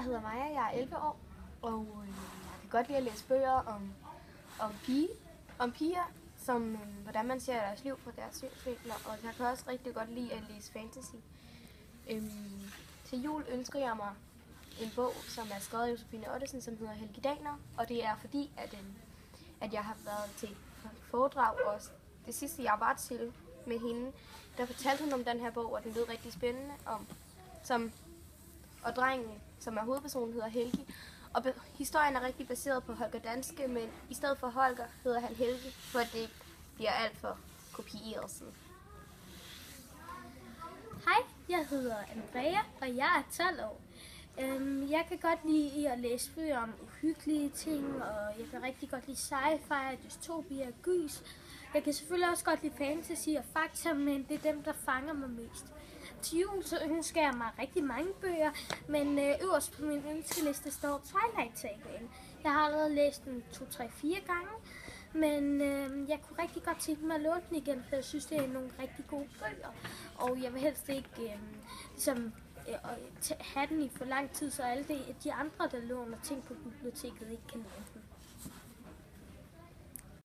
Jeg hedder Maja, jeg er 11 år, og jeg kan godt lide at læse bøger om piger, som hvordan man ser deres liv fra deres synsvinkler, og jeg kan også rigtig godt lide at læse fantasy. Til jul ønsker jeg mig en bog, som er skrevet af Josefine Ottesen, som hedder Helgedaner, og det er fordi, at jeg har været til foredrag, og det sidste jeg var til med hende, der fortalte hun om den her bog, og den lød rigtig spændende, og drengen, som er hovedpersonen, hedder Helgi. Og historien er rigtig baseret på Holger Danske, men i stedet for Holger hedder han Helgi, for at det ikke bliver alt for kopieret sådan. Hej, jeg hedder Andrea, og jeg er 12 år. Jeg kan godt lide at læse bøger om uhyggelige ting, og jeg kan rigtig godt lide sci-fi, dystopia og gys. Jeg kan selvfølgelig også godt lide fantasy og fakta, men det er dem, der fanger mig mest. Til jul så ønsker jeg mig rigtig mange bøger, men øverst på min ønskeliste står Twilight Sagaen. Jeg har allerede læst den 2-3-4 gange, men jeg kunne rigtig godt tænke mig at låne den igen, for jeg synes, det er nogle rigtig gode bøger. Og jeg vil helst ikke have den i for lang tid, så alle de andre, der låner ting på biblioteket, ikke kan låne den.